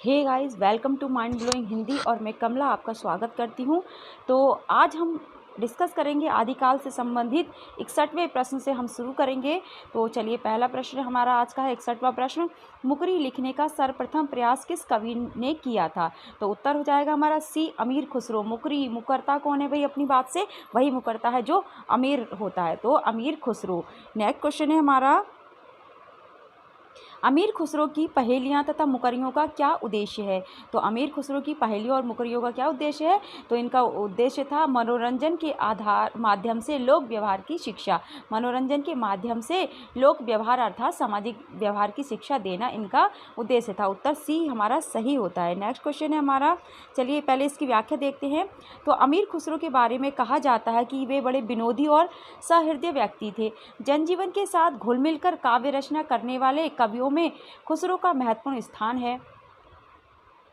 Hey guys, welcome to mind blowing Hindi और मैं कमला आपका स्वागत करती हूँ। तो आज हम डिस्कस करेंगे आदिकाल से संबंधित 61वें प्रश्न से हम शुरू करेंगे। तो चलिए, पहला प्रश्न हमारा आज का है 61वां प्रश्न। मुकरी लिखने का सर्वप्रथम प्रयास किस कवि ने किया था? तो उत्तर हो जाएगा हमारा सी, अमीर खुसरो। मुकरी मुकरता कौन है भाई? अपनी बात से वही मुकरता है जो अमीर होता है, तो अमीर खुसरो। नेक्स्ट क्वेश्चन है हमारा, अमीर खुसरो की पहेलियाँ तथा मुकरियों का क्या उद्देश्य है? तो अमीर खुसरो की पहेलियों और मुकरियों का क्या उद्देश्य है? तो इनका उद्देश्य था मनोरंजन के माध्यम से लोक व्यवहार की शिक्षा। मनोरंजन के माध्यम से लोक व्यवहार अर्थात सामाजिक व्यवहार की शिक्षा देना इनका उद्देश्य था। उत्तर सी हमारा सही होता है। नेक्स्ट क्वेश्चन है हमारा, चलिए पहले इसकी व्याख्या देखते हैं। तो अमीर खुसरो के बारे में कहा जाता है कि वे बड़े विनोदी और सहृदय व्यक्ति थे। जनजीवन के साथ घुल मिलकर काव्य रचना करने वाले कवियों में खुसरो का महत्वपूर्ण स्थान है।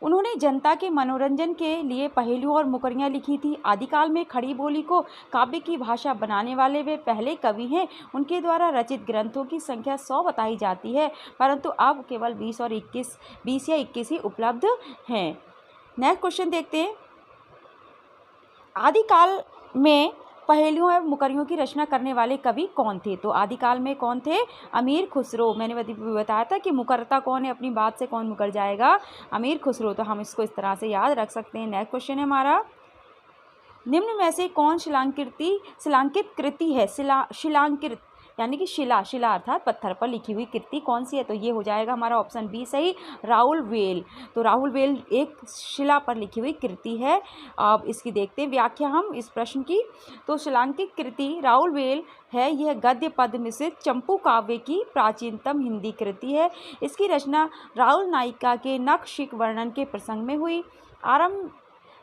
उन्होंने जनता के मनोरंजन के लिए पहेलियों और मुकरियाँ लिखी थी। आदिकाल में खड़ी बोली को काव्य की भाषा बनाने वाले वे पहले कवि हैं। उनके द्वारा रचित ग्रंथों की संख्या 100 बताई जाती है, परंतु अब केवल 20 या 21 ही उपलब्ध हैं। नेक्स्ट क्वेश्चन देखते हैं, आदिकाल में पहेलियों और मुकरियों की रचना करने वाले कवि कौन थे? तो आदिकाल में कौन थे? अमीर खुसरो। मैंने बताया था कि मुकरता कौन है, अपनी बात से कौन मुकर जाएगा? अमीर खुसरो। तो हम इसको इस तरह से याद रख सकते हैं। नेक्स्ट क्वेश्चन है हमारा, निम्न में से कौन शिलांकित कृति है? शिलांकित यानी कि शिला अर्थात पत्थर पर लिखी हुई कृति कौन सी है? तो ये हो जाएगा हमारा ऑप्शन बी सही, राहुल वेल। तो राहुल वेल एक शिला पर लिखी हुई कृति है। अब इसकी देखते हैं व्याख्या हम इस प्रश्न की। तो शिलांकित कृति राहुल वेल है, यह गद्य पद्य मिश्रित चंपू काव्य की प्राचीनतम हिंदी कृति है। इसकी रचना राहुल नायिका के नखशिख वर्णन के प्रसंग में हुई। आरंभ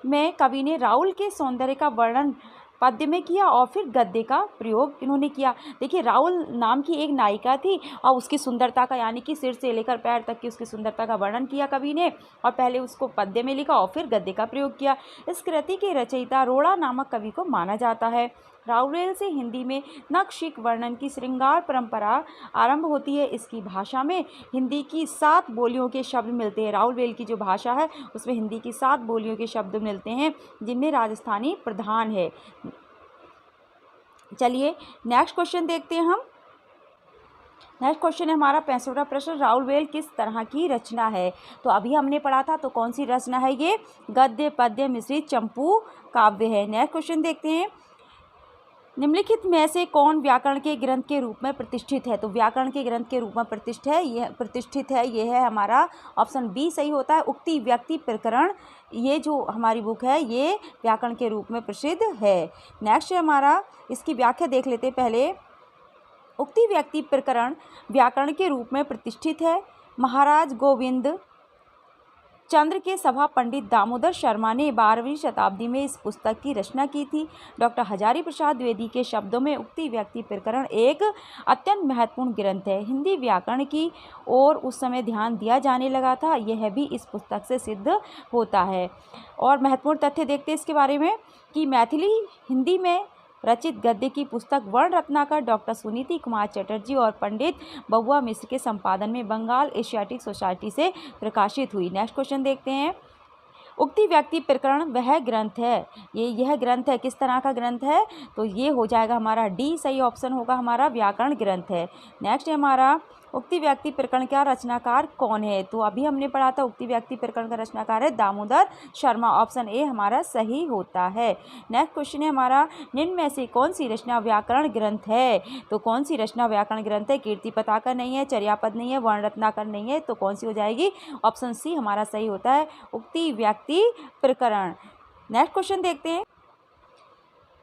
में कवि ने राहुल के सौंदर्य का वर्णन पद्य में किया और फिर गद्य का प्रयोग इन्होंने किया। देखिए, राहुल नाम की एक नायिका थी और उसकी सुंदरता का यानी कि सिर से लेकर पैर तक की उसकी सुंदरता का वर्णन किया कवि ने, और पहले उसको पद्य में लिखा और फिर गद्य का प्रयोग किया। इस कृति के रचयिता रोड़ा नामक कवि को माना जाता है। राहुल से हिंदी में नखशिख वर्णन की श्रृंगार परंपरा आरंभ होती है। इसकी भाषा में हिंदी की 7 बोलियों के शब्द मिलते हैं। राहुल की जो भाषा है उसमें हिंदी की 7 बोलियों के शब्द मिलते हैं, जिनमें राजस्थानी प्रधान है। चलिए नेक्स्ट क्वेश्चन देखते हैं हम। नेक्स्ट क्वेश्चन है हमारा 65वां प्रश्न, राहुल वेल किस तरह की रचना है? तो अभी हमने पढ़ा था, तो कौन सी रचना है ये? गद्य पद्य मिश्रित चंपू काव्य है। नेक्स्ट क्वेश्चन देखते हैं, निम्नलिखित में से कौन व्याकरण के ग्रंथ के रूप में प्रतिष्ठित है? तो व्याकरण के ग्रंथ के रूप में प्रतिष्ठित है ये है हमारा ऑप्शन बी सही होता है, उक्ति व्यक्ति प्रकरण। ये जो हमारी बुक है ये व्याकरण के रूप में प्रसिद्ध है। नेक्स्ट है हमारा, इसकी व्याख्या देख लेते पहले। उक्ति व्यक्ति प्रकरण व्याकरण के रूप में प्रतिष्ठित है। महाराज गोविंद चंद्र के सभा पंडित दामोदर शर्मा ने 12वीं शताब्दी में इस पुस्तक की रचना की थी। डॉक्टर हजारी प्रसाद द्विवेदी के शब्दों में उक्ति व्यक्ति प्रकरण एक अत्यंत महत्वपूर्ण ग्रंथ है। हिंदी व्याकरण की ओर उस समय ध्यान दिया जाने लगा था, यह भी इस पुस्तक से सिद्ध होता है। और महत्वपूर्ण तथ्य देखते हैं इसके बारे में कि मैथिली हिंदी में रचित गद्य की पुस्तक वर्ण रत्नाकर डॉक्टर सुनीति कुमार चटर्जी और पंडित बबुआ मिश्र के संपादन में बंगाल एशियाटिक सोसाइटी से प्रकाशित हुई। नेक्स्ट क्वेश्चन देखते हैं, उक्ति व्यक्ति प्रकरण वह ग्रंथ है, यह ग्रंथ है, किस तरह का ग्रंथ है? तो ये हो जाएगा हमारा डी सही ऑप्शन होगा, हमारा व्याकरण ग्रंथ है। नेक्स्ट है हमारा, उक्ति व्यक्ति प्रकरण का रचनाकार कौन है? तो अभी हमने पढ़ा था उक्ति व्यक्ति प्रकरण का रचनाकार है दामोदर शर्मा, ऑप्शन ए हमारा सही होता है। नेक्स्ट क्वेश्चन है हमारा, निम्न में से कौन सी रचना व्याकरण ग्रंथ है? तो कौन सी रचना व्याकरण ग्रंथ है? कीर्ति पताकर नहीं है, चर्यापद नहीं है, वर्ण रत्नाकर नहीं है, तो कौन सी हो जाएगी? ऑप्शन सी हमारा सही होता है, उक्ति व्यक्ति प्रकरण। नेक्स्ट क्वेश्चन देखते हैं।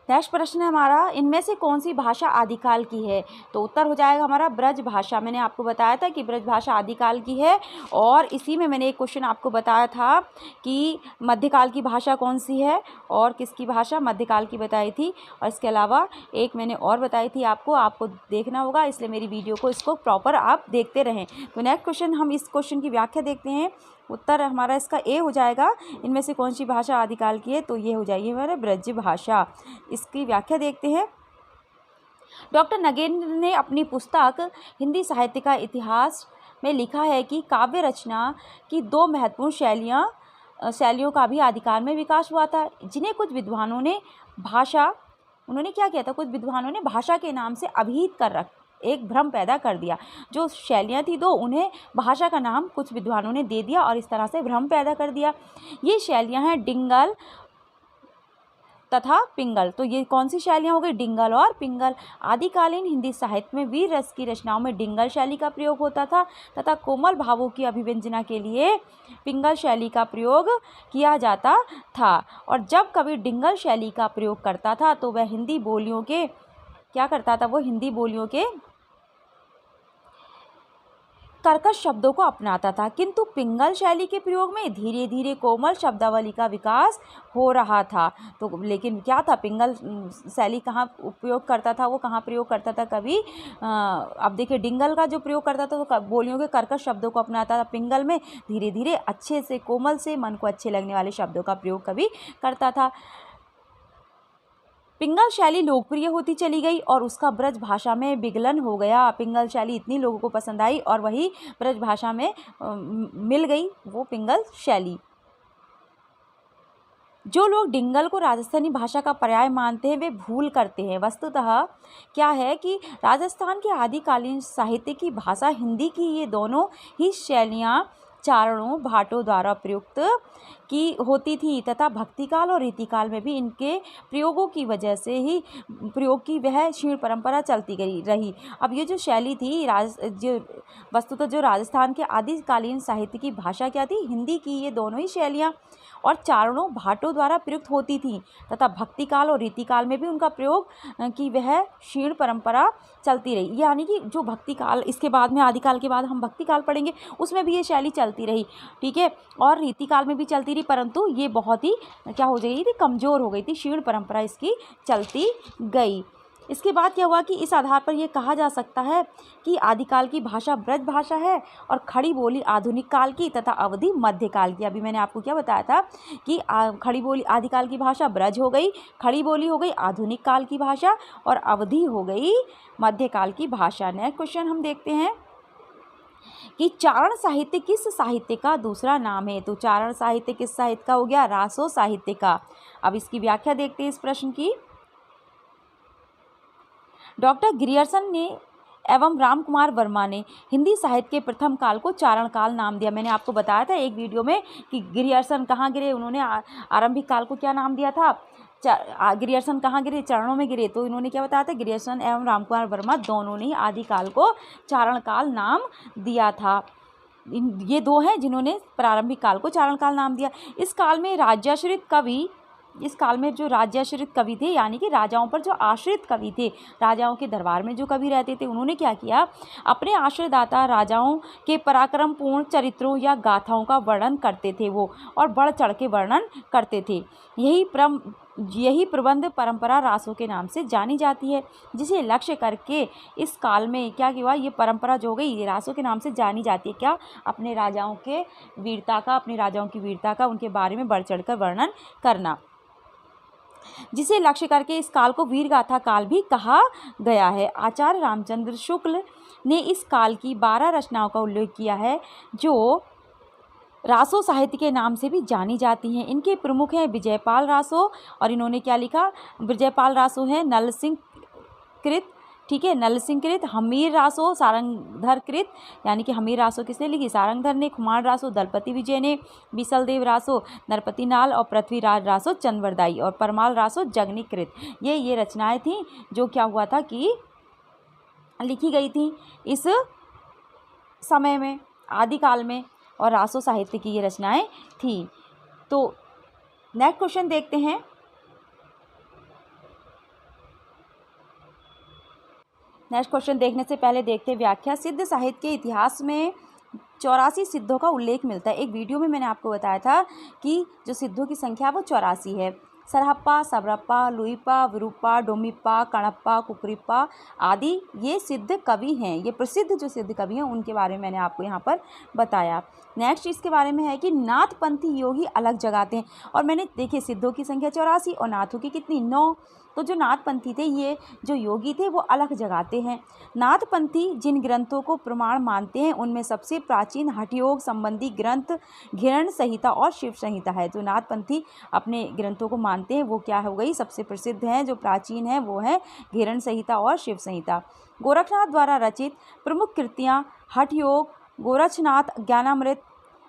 नेक्स्ट प्रश्न है हमारा, इनमें से कौन सी भाषा आदिकाल की है? तो उत्तर हो जाएगा हमारा ब्रज भाषा। मैंने आपको बताया था कि ब्रज भाषा आदिकाल की है, और इसी में मैंने एक क्वेश्चन आपको बताया था कि मध्यकाल की भाषा कौन सी है, और किसकी भाषा मध्यकाल की बताई थी। और इसके अलावा एक मैंने और बताई थी, आपको देखना होगा, इसलिए मेरी वीडियो को इसको प्रॉपर आप देखते रहें। तो नेक्स्ट क्वेश्चन, हम इस क्वेश्चन की व्याख्या देखते हैं। उत्तर हमारा इसका ए हो जाएगा, इनमें से कौन सी भाषा आदिकाल की है? तो ये हो जाएगी हमारा ब्रज भाषा। इसकी व्याख्या देखते हैं। डॉक्टर नगेंद्र ने अपनी पुस्तक हिंदी साहित्य का इतिहास में लिखा है कि काव्य रचना की दो महत्वपूर्ण शैलियों का भी आदिकाल में विकास हुआ था, जिन्हें कुछ विद्वानों ने उन्होंने क्या किया था, कुछ विद्वानों ने भाषा के नाम से अभिहित कर एक भ्रम पैदा कर दिया। जो शैलियाँ थी दो, उन्हें भाषा का नाम कुछ विद्वानों ने दे दिया और इस तरह से भ्रम पैदा कर दिया। ये शैलियाँ हैं डिंगल तथा पिंगल। तो ये कौन सी शैलियाँ हो गई, डिंगल और पिंगल। आदिकालीन हिंदी साहित्य में वीर रस की रचनाओं में डिंगल शैली का प्रयोग होता था तथा कोमल भावों की अभिव्यंजना के लिए पिंगल शैली का प्रयोग किया जाता था। और जब कवि डिंगल शैली का प्रयोग करता था तो वह हिंदी बोलियों के क्या करता था, वो हिंदी बोलियों के कर्कश शब्दों को अपनाता था, किंतु पिंगल शैली के प्रयोग में धीरे धीरे कोमल शब्दावली का विकास हो रहा था। तो लेकिन क्या था, पिंगल शैली कहाँ उपयोग करता था, वो कहाँ प्रयोग करता था कवि, अब देखिए डिंगल का जो प्रयोग करता था तो बोलियों के कर्कश शब्दों को अपनाता था, पिंगल में धीरे धीरे अच्छे से कोमल से मन को अच्छे लगने वाले शब्दों का प्रयोग कवि करता था। पिंगल शैली लोकप्रिय होती चली गई और उसका ब्रज भाषा में विगलन हो गया। पिंगल शैली इतनी लोगों को पसंद आई और वही ब्रज भाषा में मिल गई वो पिंगल शैली। जो लोग डिंगल को राजस्थानी भाषा का पर्याय मानते हैं वे भूल करते हैं। वस्तुतः क्या है कि राजस्थान के आदिकालीन साहित्य की भाषा हिंदी की ये दोनों ही शैलियाँ चारणों भाटों द्वारा प्रयुक्त की होती थी तथा भक्तिकाल और रीतिकाल में भी इनके प्रयोगों की वजह से ही प्रयोग की वह क्षीण परंपरा चलती गई रही। अब ये जो शैली थी वस्तुतः जो राजस्थान के आदिकालीन साहित्य की भाषा क्या थी, हिंदी की ये दोनों ही शैलियाँ और चारणों भाटों द्वारा प्रयुक्त होती थी तथा भक्तिकाल और रीतिकाल में भी उनका प्रयोग की वह क्षीण परंपरा चलती रही। यानी कि जो भक्तिकाल, इसके बाद में आदिकाल के बाद हम भक्तिकाल पढ़ेंगे, उसमें भी ये शैली चलती रही, ठीक है, और रीतिकाल में भी चलती रही, परंतु ये बहुत ही क्या हो गई थी, कमज़ोर हो गई थी, क्षीण परंपरा इसकी चलती गई। इसके बाद क्या हुआ कि इस आधार पर यह कहा जा सकता है कि आदिकाल की भाषा ब्रज भाषा है और खड़ी बोली आधुनिक काल की तथा अवधि मध्यकाल की। अभी मैंने आपको क्या बताया था कि खड़ी बोली आदिकाल की भाषा ब्रज हो गई, खड़ी बोली हो गई आधुनिक काल की भाषा और अवधि हो गई मध्यकाल की भाषा। नेक्स्ट क्वेश्चन हम देखते हैं कि चारण साहित्य किस साहित्य का दूसरा नाम है। तो चारण साहित्य किस साहित्य का हो गया, रासो साहित्य का। अब इसकी व्याख्या देखते हैं इस प्रश्न की। डॉक्टर ग्रियर्सन ने एवं राम कुमार वर्मा ने हिंदी साहित्य के प्रथम काल को चारण काल नाम दिया। मैंने आपको बताया था एक वीडियो में कि ग्रियर्सन कहाँ गिरे, उन्होंने आरंभिक काल को क्या नाम दिया था, ग्रियर्सन कहाँ गिरे, चरणों में गिरे। तो इन्होंने क्या बताया था, ग्रियर्सन एवं राम कुमार वर्मा दोनों ने आदिकाल को चारण काल नाम दिया था। ये दो हैं जिन्होंने प्रारंभिक काल को चारण काल नाम दिया। इस काल में जो राज्याश्रित कवि थे, यानी कि राजाओं पर जो आश्रित कवि थे, राजाओं के दरबार में जो कवि रहते थे, उन्होंने क्या किया, अपने आश्रयदाता राजाओं के पराक्रमपूर्ण चरित्रों या गाथाओं का वर्णन करते थे वो, और बढ़ चढ़ के वर्णन करते थे। यही प्रबंध परंपरा रासों के नाम से जानी जाती है, जिसे लक्ष्य करके इस काल में क्या हुआ, ये परंपरा जो हो गई ये रासों के नाम से जानी जाती है। क्या, अपने राजाओं की वीरता का उनके बारे में बढ़ चढ़कर वर्णन करना, जिसे लक्ष्य करके इस काल को वीर गाथा काल भी कहा गया है। आचार्य रामचंद्र शुक्ल ने इस काल की 12 रचनाओं का उल्लेख किया है जो रासो साहित्य के नाम से भी जानी जाती हैं। इनके प्रमुख हैं विजयपाल रासो, और इन्होंने क्या लिखा, विजयपाल रासो है नल सिंह कृत, ठीक है, नल सिंह कृत, हमीर रासो सारंगधर कृत, यानी कि हमीर रासो किसने लिखी, सारंगधर ने, खुमार रासो दलपति विजय ने, बिसलदेव रासो नरपति नाल और पृथ्वीराज रासो चंद्रवरदाई और परमाल रासो जगनी कृत। ये रचनाएं थीं जो क्या हुआ था कि लिखी गई थी इस समय में, आदिकाल में, और रासो साहित्य की ये रचनाएं थी। तो नेक्स्ट क्वेश्चन देखते हैं। नेक्स्ट क्वेश्चन देखने से पहले देखते हैं व्याख्या। सिद्ध साहित्य के इतिहास में 84 सिद्धों का उल्लेख मिलता है। एक वीडियो में मैंने आपको बताया था कि जो सिद्धों की संख्या वो 84 है। सरहप्पा, सबरप्पा, लुईप्पा, विरूप्पा, डोमिप्पा, कणप्पा, कुकरिप्पा आदि ये सिद्ध कवि हैं। ये प्रसिद्ध जो सिद्ध कवि हैं उनके बारे में मैंने आपको यहाँ पर बताया। नेक्स्ट इसके बारे में है कि नाथपंथी योगी अलग जगाते हैं, और मैंने देखिए सिद्धों की संख्या 84 और नाथों की कितनी, 9। तो जो नाथपंथी थे, ये जो योगी थे वो अलग जगाते हैं। नाथपंथी जिन ग्रंथों को प्रमाण मानते हैं उनमें सबसे प्राचीन हठयोग संबंधी ग्रंथ घिरण संहिता और शिव संहिता है। जो नाथपंथी अपने ग्रंथों को मानते हैं वो क्या हो गई, सबसे प्रसिद्ध हैं, जो प्राचीन है वो है घिरण संहिता और शिव संहिता। गोरखनाथ द्वारा रचित प्रमुख कृतियाँ हठयोग, गोरक्षनाथ ज्ञानामृत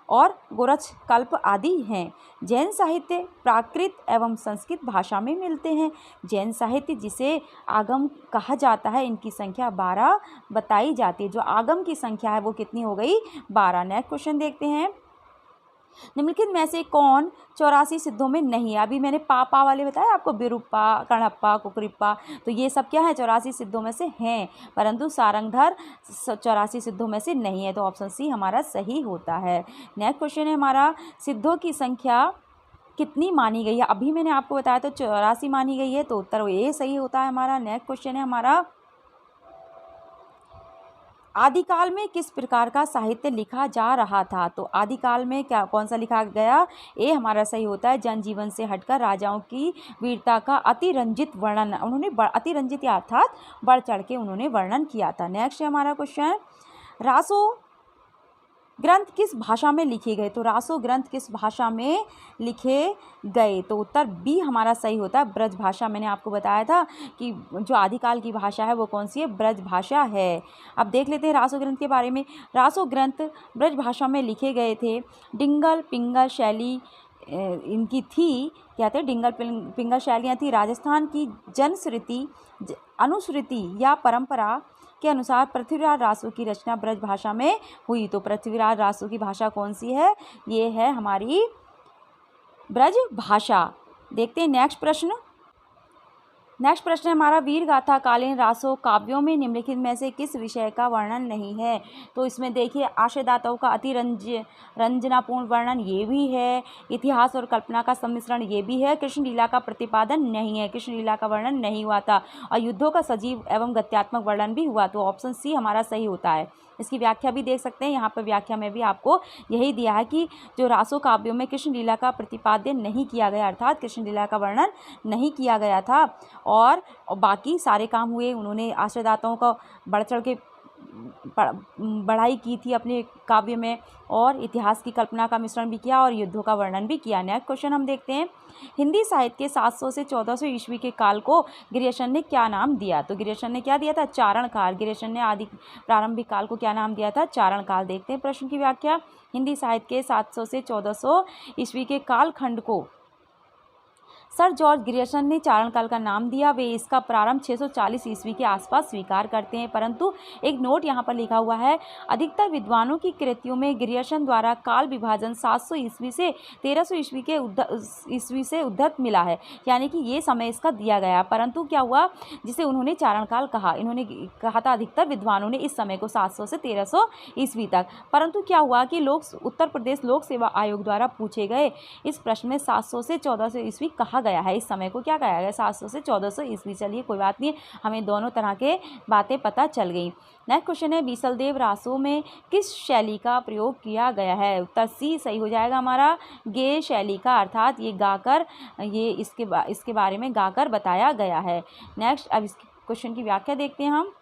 और गोरक्षकल्प आदि हैं। जैन साहित्य प्राकृत एवं संस्कृत भाषा में मिलते हैं। जैन साहित्य जिसे आगम कहा जाता है, इनकी संख्या 12 बताई जाती है। जो आगम की संख्या है वो कितनी हो गई, 12। नेक्स्ट क्वेश्चन देखते हैं, निम्नलिखित में से कौन 84 सिद्धों में नहीं है। अभी मैंने पा वाले बताया आपको, बिरुप्पा, कणप्पा, कुकरिप्पा, तो ये सब क्या है, 84 सिद्धों में से हैं, परंतु सारंगधर 84 सिद्धों में से नहीं है। तो ऑप्शन सी हमारा सही होता है। नेक्स्ट क्वेश्चन है हमारा, सिद्धों की संख्या कितनी मानी गई है। अभी मैंने आपको बताया तो 84 मानी गई है, तो उत्तर ये सही होता है हमारा। नेक्स्ट क्वेश्चन है हमारा, आदिकाल में किस प्रकार का साहित्य लिखा जा रहा था। तो आदिकाल में क्या कौन सा लिखा गया, ये हमारा सही होता है। जनजीवन से हटकर राजाओं की वीरता का अतिरंजित वर्णन, उन्होंने अतिरंजित अर्थात बढ़ चढ़ के उन्होंने वर्णन किया था। नेक्स्ट है हमारा क्वेश्चन, रासो ग्रंथ किस भाषा में लिखे गए। तो रासो ग्रंथ किस भाषा में लिखे गए, तो उत्तर बी हमारा सही होता है, ब्रज भाषा। मैंने आपको बताया था कि जो आदिकाल की भाषा है वो कौन सी है, ब्रज भाषा है। अब देख लेते हैं रासो ग्रंथ के बारे में। रासो ग्रंथ ब्रज भाषा में लिखे गए थे। डिंगल पिंगल शैली इनकी थी, क्या थे, डिंगल पिंगल शैलियाँ थी। राजस्थान की जनश्रुति अनुश्रुति या परंपरा के अनुसार पृथ्वीराज रासो की रचना ब्रज भाषा में हुई। तो पृथ्वीराज रासो की भाषा कौन सी है, ये है हमारी ब्रज भाषा। देखते हैं नेक्स्ट प्रश्न। नेक्स्ट प्रश्न है हमारा, वीर गाथा कालीन रासो काव्यों में निम्नलिखित में से किस विषय का वर्णन नहीं है। तो इसमें देखिए, आशयदाताओं का रंजनापूर्ण वर्णन ये भी है, इतिहास और कल्पना का सम्मिश्रण ये भी है, कृष्ण लीला का प्रतिपादन नहीं है, कृष्ण लीला का वर्णन नहीं हुआ था, और युद्धों का सजीव एवं गत्यात्मक वर्णन भी हुआ। तो ऑप्शन सी हमारा सही होता है। इसकी व्याख्या भी देख सकते हैं, यहाँ पर व्याख्या में भी आपको यही दिया है कि जो रासो काव्यों में कृष्ण लीला का प्रतिपादन नहीं किया गया, अर्थात कृष्ण लीला का वर्णन नहीं किया गया था, और बाकी सारे काम हुए। उन्होंने आश्रयदाताओं का बढ़ चढ़ के बढ़ाई की थी अपने काव्य में, और इतिहास की कल्पना का मिश्रण भी किया, और युद्धों का वर्णन भी किया। नेक्स्ट क्वेश्चन हम देखते हैं, हिंदी साहित्य के 700 से 1400 ईस्वी के काल को गिरिशन ने क्या नाम दिया। तो गिरिशन ने क्या दिया था, चारण काल। गिरिशन ने आदि प्रारंभिक काल को क्या नाम दिया था, चारण काल। देखते हैं प्रश्न की व्याख्या, हिंदी साहित्य के 700 से 1400 ईस्वी के कालखंड को सर जॉर्ज ग्रियर्सन ने चारण काल का नाम दिया। वे इसका प्रारंभ 640 ईस्वी के आसपास स्वीकार करते हैं, परंतु एक नोट यहाँ पर लिखा हुआ है, अधिकतर विद्वानों की कृतियों में ग्रियर्सन द्वारा काल विभाजन 700 ईस्वी से 1300 ईस्वी से उद्धत मिला है, यानी कि ये समय इसका दिया गया। परंतु क्या हुआ, जिसे उन्होंने चारण काल कहा, इन्होंने कहा था अधिकतर विद्वानों ने इस समय को 700 से 1300 ईस्वी तक। परंतु क्या हुआ कि उत्तर प्रदेश लोक सेवा आयोग द्वारा पूछे गए इस प्रश्न में 700 से 1400 ईस्वी कहा गया है। इस समय को क्या कहा गया, 700 से 1400 ईस्वी। चलिए कोई बात नहीं, हमें दोनों तरह के बातें पता चल गई। नेक्स्ट क्वेश्चन है, बीसलदेव रासो में किस शैली का प्रयोग किया गया है। उत्तर सी सही हो जाएगा हमारा, गे शैली का, अर्थात ये गाकर, ये इसके बारे में गाकर बताया गया है। नेक्स्ट, अब इस क्वेश्चन की व्याख्या देखते हैं हम।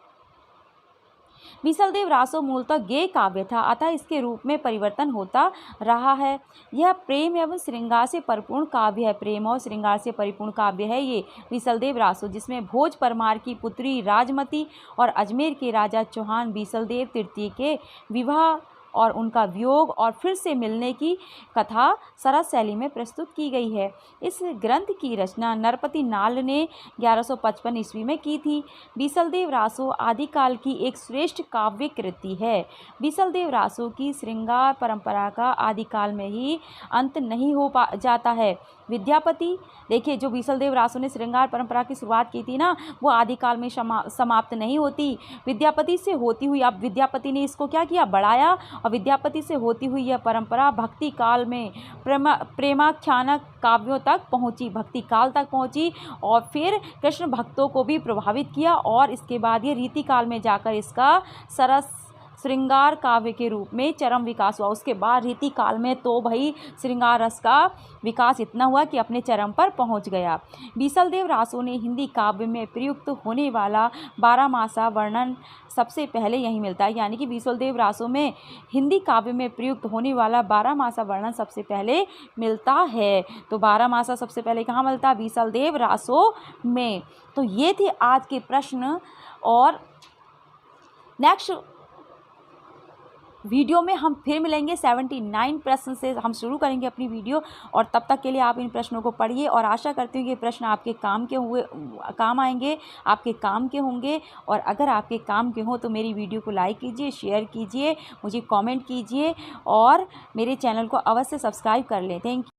बीसलदेव रासो मूलतः गे काव्य था, अतः इसके रूप में परिवर्तन होता रहा है। यह प्रेम एवं श्रृंगार से परिपूर्ण काव्य है, प्रेम और श्रृंगार से परिपूर्ण काव्य है ये बीसलदेव रासो, जिसमें भोज परमार की पुत्री राजमती और अजमेर के राजा चौहान बीसलदेव तृतीय के विवाह और उनका वियोग और फिर से मिलने की कथा सरस शैली में प्रस्तुत की गई है। इस ग्रंथ की रचना नरपति नाल ने 1155 ईस्वी में की थी। बीसलदेव रासो आदिकाल की एक श्रेष्ठ काव्य कृति है। बीसलदेव रासो की श्रृंगार परंपरा का आदिकाल में ही अंत नहीं हो जाता है। विद्यापति, देखिए जो बीसलदेव रासो ने श्रृंगार परंपरा की शुरुआत की थी ना, वो आदिकाल में समाप्त नहीं होती, विद्यापति से होती हुई, अब विद्यापति ने इसको क्या किया, बढ़ाया, और विद्यापति से होती हुई यह परंपरा भक्ति काल में प्रेमाख्यान काव्यों तक पहुंची, भक्ति काल तक पहुंची, और फिर कृष्ण भक्तों को भी प्रभावित किया, और इसके बाद ये रीति काल में जाकर इसका सरस श्रृंगार काव्य के रूप में चरम विकास हुआ। उसके बाद रीति काल में तो भाई श्रृंगार रस का विकास इतना हुआ कि अपने चरम पर पहुंच गया। बीसलदेव रासो ने हिंदी काव्य में प्रयुक्त होने वाला बारहमासा वर्णन सबसे पहले यहीं मिलता है, यानी कि बीसलदेव रासो में हिंदी काव्य में प्रयुक्त होने वाला बारहमासा वर्णन सबसे पहले मिलता है। तो बारहमासा सबसे पहले कहाँ मिलता है? बीसलदेव रासो में। तो ये थे आज के प्रश्न, और नेक्स्ट वीडियो में हम फिर मिलेंगे। 79 प्रश्न से हम शुरू करेंगे अपनी वीडियो, और तब तक के लिए आप इन प्रश्नों को पढ़िए, और आशा करती हूँ कि ये प्रश्न आपके काम आएंगे, आपके काम के होंगे। और अगर आपके काम के हों तो मेरी वीडियो को लाइक कीजिए, शेयर कीजिए, मुझे कमेंट कीजिए, और मेरे चैनल को अवश्य सब्सक्राइब कर लें। Thank you.